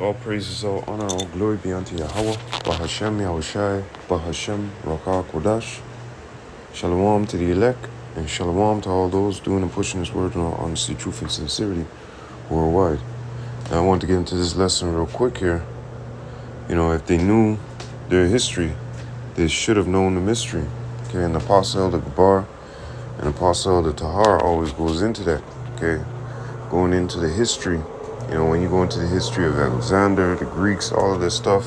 All praises, all honor, all glory be unto Yahweh, Bahashem Yahushai, Bahashem Rakah Kodash. Shalom to the elect, and shalom to all those doing and pushing this word in all honesty, truth, and sincerity worldwide. Now I want to get into this lesson real quick here. You know, if they knew their history, they should have known the mystery. Okay, and the Apostle Elder Gabar and Apostle Elder Tahar always goes into that. Okay, going into the history. You know, when you go into the history of Alexander, the Greeks, all of this stuff,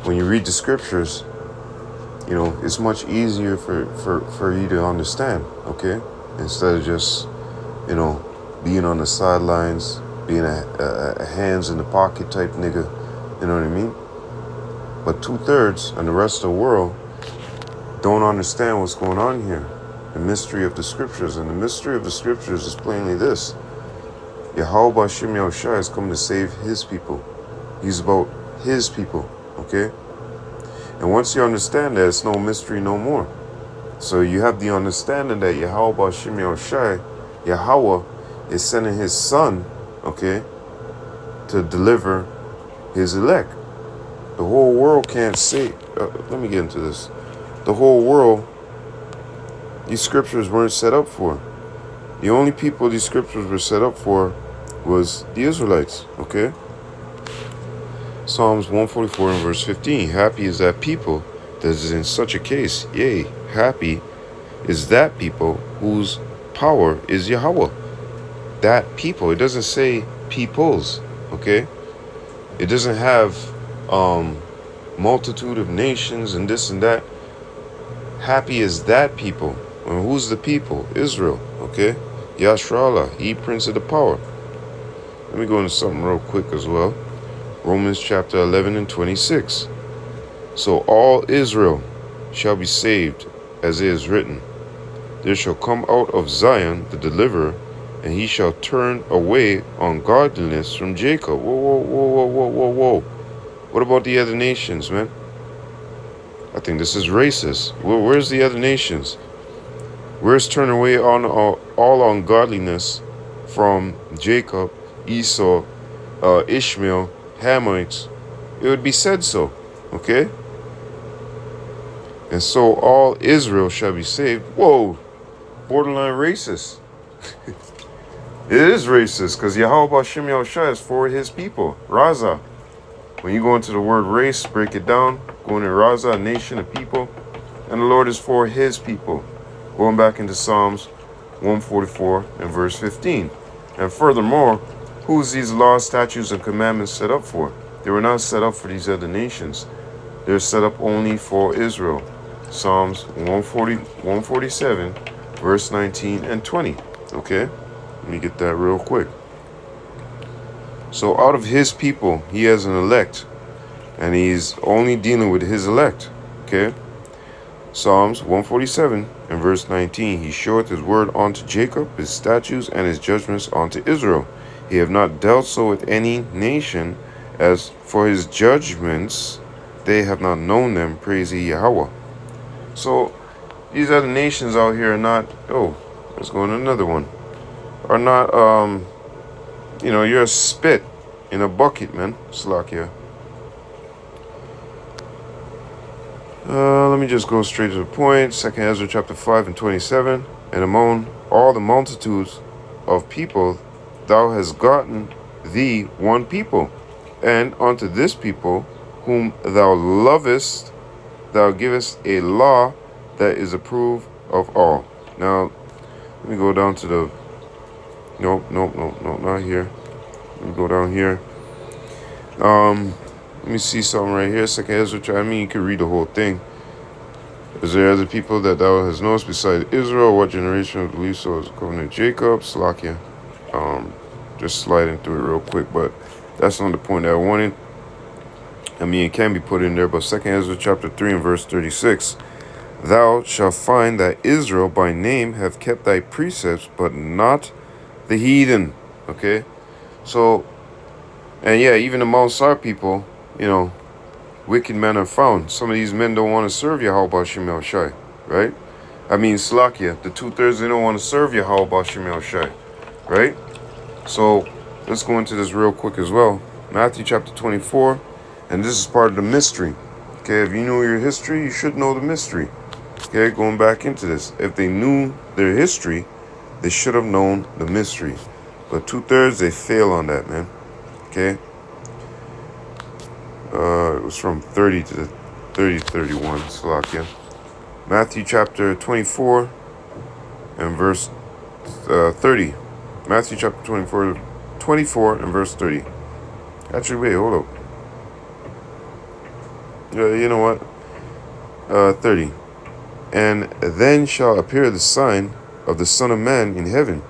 when you read the scriptures, you know, it's much easier for you to understand, okay? Instead of just, you know, being on the sidelines, being a hands in the pocket type nigga, you know what I mean? But 2/3 and the rest of the world don't understand what's going on here. The mystery of the scriptures. And the mystery of the scriptures is plainly this. Yahweh Bashim Yahushai is coming to save his people. He's about his people, okay? And once you understand that, it's no mystery no more. So you have the understanding that Yahweh Bashim Yahushai, Yahweh, is sending his son, okay, to deliver his elect. The whole world can't say, let me get into this. The whole world, these scriptures weren't set up for. The only people these scriptures were set up for was the Israelites, okay? Psalms 144 and verse 15. Happy is that people that is in such a case. Yea, happy is that people whose power is Yahweh. That people. It doesn't say peoples, okay? It doesn't have multitude of nations and this and that. Happy is that people. And who's the people? Israel, okay? Yashra'Allah, he prince of the power. Let me go into something real quick as well. Romans chapter 11 and 26. So all Israel shall be saved, as it is written. There shall come out of Zion the deliverer, and he shall turn away ungodliness from Jacob. Whoa. What about the other nations, man? I think this is racist. Where's the other nations? Where's turn away on all ungodliness from Jacob, Esau, Ishmael, Hamites? It would be said so, okay? And so all Israel shall be saved. Whoa, borderline racist. It is racist because Yahweh Bashim Yahushai is for his people, Raza. When you go into the word race, break it down, go into Raza, a nation, a people, and the Lord is for his people. Going back into Psalms 144 and verse 15. And furthermore, who's these laws, statutes, and commandments set up for? They were not set up for these other nations. They're set up only for Israel. Psalms 147, verse 19 and 20. Okay? Let me get that real quick. So out of his people, he has an elect. And he's only dealing with his elect. Okay? Psalms 147 and verse 19. He showeth his word unto Jacob, his statutes and his judgments unto Israel. He have not dealt so with any nation, as for his judgments they have not known them. Praise ye Yahweh. So these other nations out here are not, let's go on another one, are not, you know, you're a spit in a bucket, man. Slakia. Let me just go straight to the point. 2 Ezra chapter 5 and 27. And among all the multitudes of people, thou hast gotten thee one people, and unto this people whom thou lovest, thou givest a law that is approved of all. Now, let me go down to the, nope, not here. Let me go down here. Let me see something right here. 2 Ezra, I mean, you can read the whole thing. Is there other people that thou hast noticed besides Israel? What generation of belief so is covenant Jacob? Slakia. Just sliding through it real quick, but that's not the point that I wanted. I mean, it can be put in there, but 2 Ezra chapter 3 and verse 36. Thou shalt find that Israel by name have kept thy precepts, but not the heathen. Okay? So, and yeah, even amongst our people, you know, wicked men are found. Some of these men don't want to serve Yahweh Bashim Yahushai, right? I mean, Slakia, the 2/3, they don't want to serve Yahweh Bashim Yahushai, right? So let's go into this real quick as well. Matthew chapter 24. And this is part of the mystery. Okay, if you know your history, you should know the mystery. Okay, going back into this. If they knew their history, they should have known the mystery. But 2/3, they fail on that, man. Okay. It was from 30 to 31. Salakia. Matthew chapter 24 and verse 30. Matthew chapter 24 and verse 30. Actually, wait, hold up. You know what? 30. And then shall appear the sign of the Son of Man in heaven.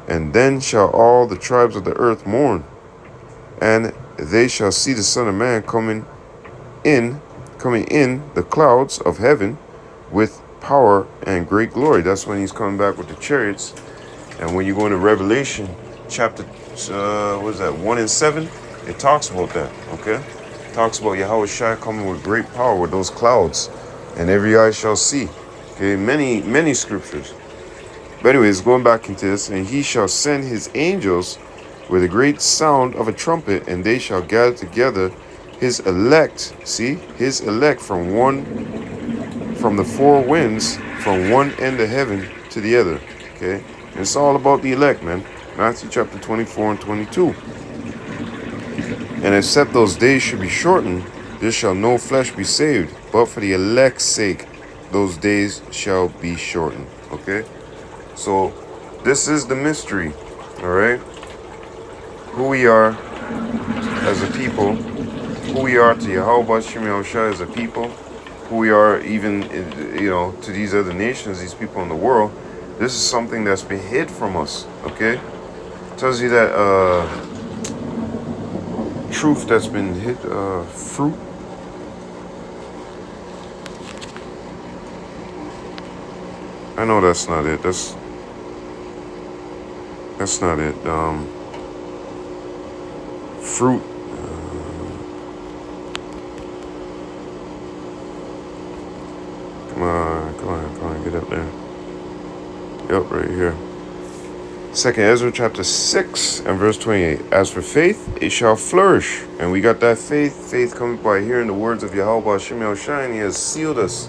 And then shall all the tribes of the earth mourn. And they shall see the Son of Man coming in the clouds of heaven with power and great glory. That's when he's coming back with the chariots. And when you go into Revelation chapter, 1 and 7, it talks about that, okay? It talks about Yahweh Shai coming with great power with those clouds. And every eye shall see. Okay, many scriptures. But anyways, going back into this, and he shall send his angels with a great sound of a trumpet, and they shall gather together his elect, see, his elect from the four winds, from one end of heaven to the other. Okay, and it's all about the elect, man. Matthew chapter 24 and 22. And except those days should be shortened, there shall no flesh be saved, but for the elect's sake, those days shall be shortened. Okay, so this is the mystery, all right? Who we are as a people, who we are to Yahweh Shem Yahushua as a people, who we are even, to these other nations, these people in the world. This is something that's been hid from us, okay? It tells you that truth that's been hid, fruit. I know that's not it. That's not it. Fruit. Come on, get up there. Yep, right here. 2nd Ezra chapter 6 and verse 28. As for faith, it shall flourish. And we got that faith. Faith comes by hearing the words of Yahweh Shem Yahushua, and he has sealed us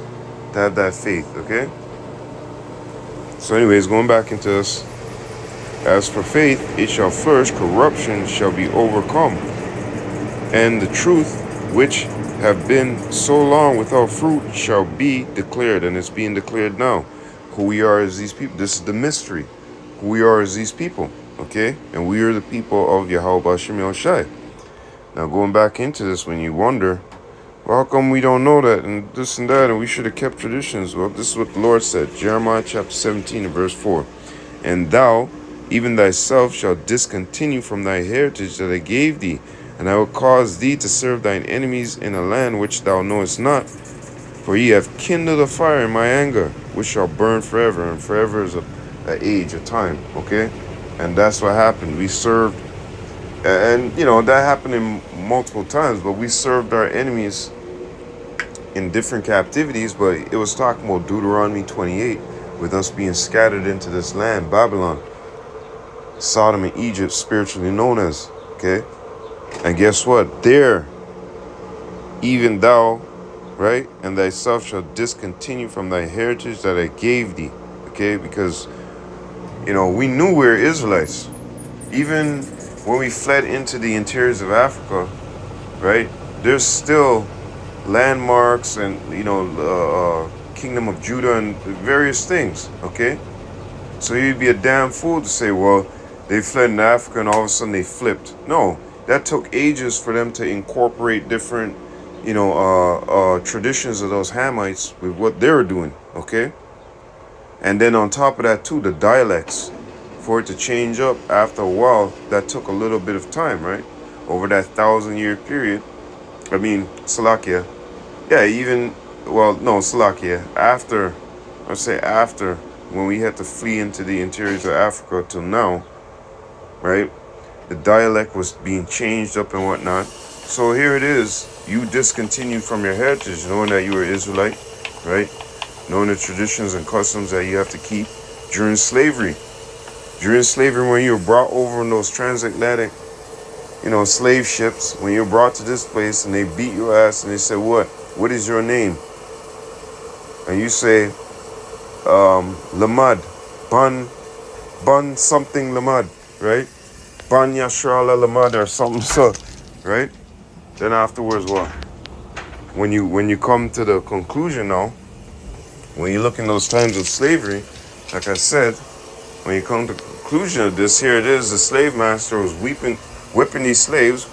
to have that faith, okay? So anyways, going back into this. As for faith, it shall flourish, corruption shall be overcome. And the truth, which have been so long without fruit, shall be declared. And it's being declared now. Who we are as these people. This is the mystery. Who we are as these people. Okay? And we are the people of Yahweh Shem Yahushua. Now going back into this, when you wonder, well, how come we don't know that and this and that, and we should have kept traditions? Well, this is what the Lord said. Jeremiah chapter 17 and verse 4. And thou, even thyself, shalt discontinue from thy heritage that I gave thee, and I will cause thee to serve thine enemies in a land which thou knowest not. For ye have kindled a fire in my anger, which shall burn forever, and forever is an age, a time, okay? And that's what happened. We served, and that happened in multiple times, but we served our enemies in different captivities. But it was talking about Deuteronomy 28, with us being scattered into this land, Babylon, Sodom and Egypt, spiritually known as, okay? And guess what? There, even thou, right, and thyself shall discontinue from thy heritage that I gave thee, okay? Because, we knew we were Israelites. Even when we fled into the interiors of Africa, right, there's still landmarks and, Kingdom of Judah and various things, okay? So you'd be a damn fool to say, well, they fled in Africa and all of a sudden they flipped. No, that took ages for them to incorporate different, traditions of those Hamites with what they were doing, okay? And then on top of that too, the dialects, for it to change up after a while, that took a little bit of time, right? Over that 1,000-year period. I mean, Salakia. Yeah, Salakia. After when we had to flee into the interiors of Africa till now, right? The dialect was being changed up and whatnot. So here it is. You discontinued from your heritage, knowing that you were Israelite, right? Knowing the traditions and customs that you have to keep during slavery. During slavery, when you were brought over in those transatlantic, slave ships, when you're brought to this place and they beat your ass and they say, what is your name? And you say, Lamad, Bun something Lamad, right? Ban Yashrala Lamad or something, so, right? Then afterwards, what? When you come to the conclusion now, when you look in those times of slavery, like I said, when you come to the conclusion of this, here it is, the slave master was whipping these slaves,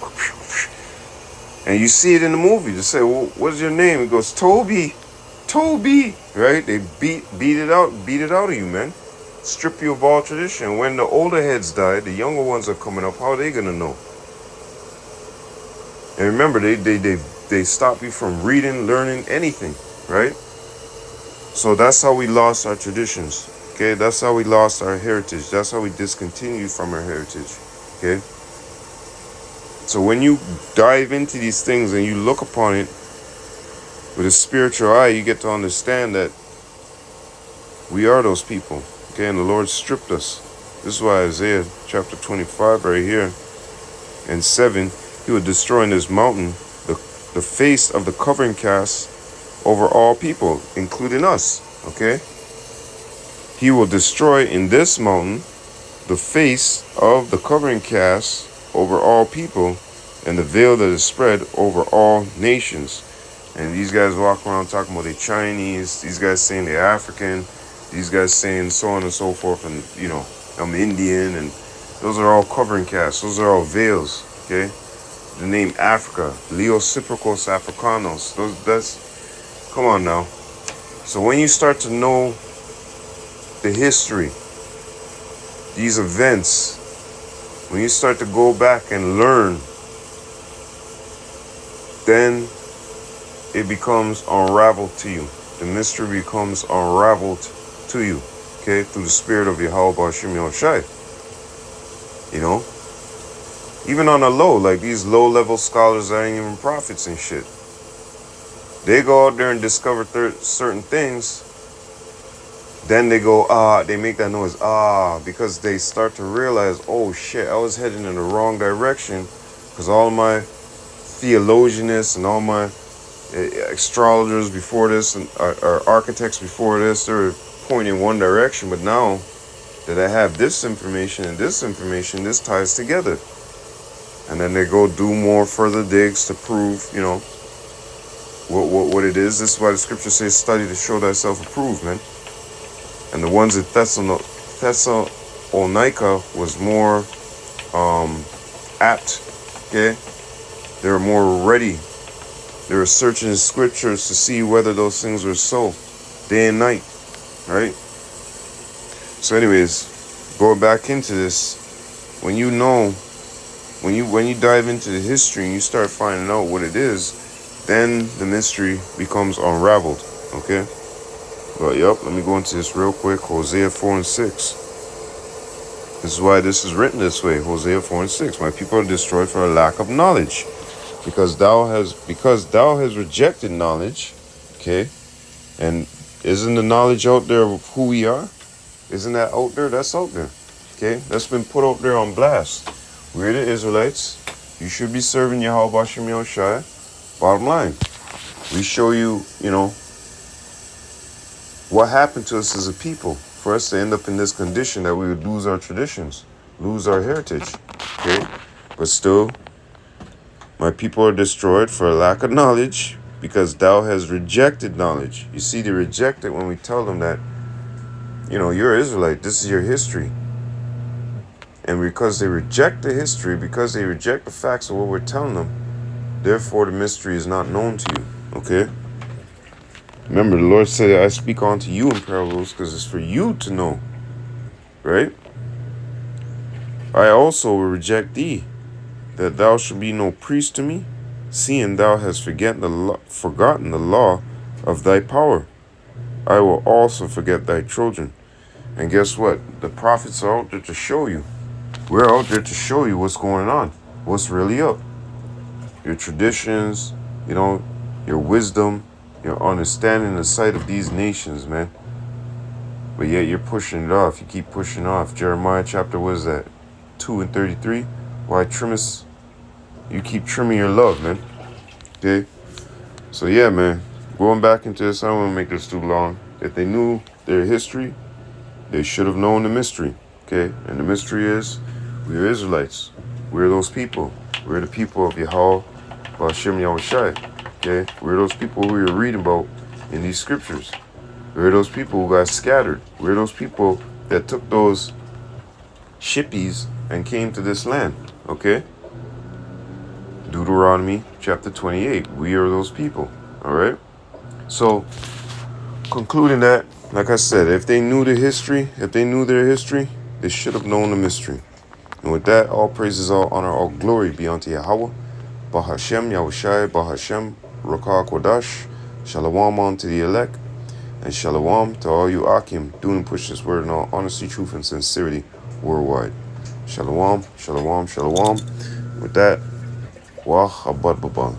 and you see it in the movie. They say, well, what's your name? It goes, Toby, right? They beat it out of you, man. Strip you of all tradition. When the older heads die, the younger ones are coming up. How are they gonna know? And remember, they stop you from reading, learning anything, right? So that's how we lost our traditions. Okay, that's how we lost our heritage. That's how we discontinued from our heritage. Okay. So when you dive into these things and you look upon it with a spiritual eye, you get to understand that we are those people. Okay, and the Lord stripped us. This is why Isaiah chapter 25 right here and 7, he would destroy in this mountain the face of the covering cast over all people, including us. Okay? He will destroy in this mountain the face of the covering cast over all people, and the veil that is spread over all nations. And these guys walk around talking about they're Chinese, these guys saying they're African, these guys saying so on and so forth, and I'm Indian, and those are all covering casts, those are all veils. Okay? The name Africa, Leocypricos Africanos, that's, come on now. So when you start to know the history, these events, when you start to go back and learn, then it becomes unraveled to you. The mystery becomes unraveled to you, okay, through the spirit of Yahweh Bashim Yahushai. Even on a low, like these low-level scholars that ain't even prophets and shit. They go out there and discover certain things. Then they go, they make that noise, because they start to realize, oh shit, I was heading in the wrong direction, because all my theologianists and all my astrologers before this and architects before this, they were pointing one direction, but now that I have this information and this information, this ties together. And then they go do more further digs to prove, what it is. This is why the scripture says, study to show thyself approved, man. And the ones at Thessalonica was more apt, okay? They were more ready. They were searching the scriptures to see whether those things were so, day and night, right? So anyways, going back into this, when you dive into the history and you start finding out what it is, then the mystery becomes unraveled, okay? But let me go into this real quick. Hosea 4 and 6. This is why this is written this way. Hosea 4 and 6. My people are destroyed for a lack of knowledge, because thou has rejected knowledge. Okay, and isn't the knowledge out there of who we are? Isn't that out there? That's out there. Okay, that's been put out there on blast. We're the Israelites. You should be serving Yahweh Bashim Yahushai. Bottom line, we show you, what happened to us as a people for us to end up in this condition that we would lose our traditions, lose our heritage. Okay, but still, my people are destroyed for a lack of knowledge, because thou has rejected knowledge. You see, they reject it when we tell them that, you're Israelite. This is your history. And because they reject the history, because they reject the facts of what we're telling them, therefore the mystery is not known to you. Okay? Remember, the Lord said, I speak unto you in parables because it's for you to know. Right? I also will reject thee, that thou shalt be no priest to me, seeing thou hast forgotten the law of thy power. I will also forget thy children. And guess what? The prophets are out there to show you. We're out there to show you what's going on, what's really up. Your traditions, your wisdom, your understanding the sight of these nations, man. But yet you're pushing it off. You keep pushing off. Jeremiah chapter, 2 and 33. Why trimmest You keep trimming your love, man. Okay? So yeah, man. Going back into this, I don't want to make this too long. If they knew their history, they should have known the mystery. Okay? And the mystery is, we're Israelites. We're those people. We're the people of Yahweh, Ba'ashem Yahushai. Okay? We're those people who you're reading about in these scriptures. We're those people who got scattered. We're those people that took those shippies and came to this land. Okay? Deuteronomy chapter 28. We are those people. Alright? So, concluding that, like I said, if they knew the history, if they knew their history, they should have known the mystery. And with that, all praises, all honor, all glory be unto Yahweh, Bahashem, Yahushai, Bahashem, Rakah Kodash, Shalom unto the elect, and Shalom to all you Akim, doing and pushing this word in all honesty, truth, and sincerity worldwide. Shalom, Shalom, Shalom. With that, Wah Abad Baba.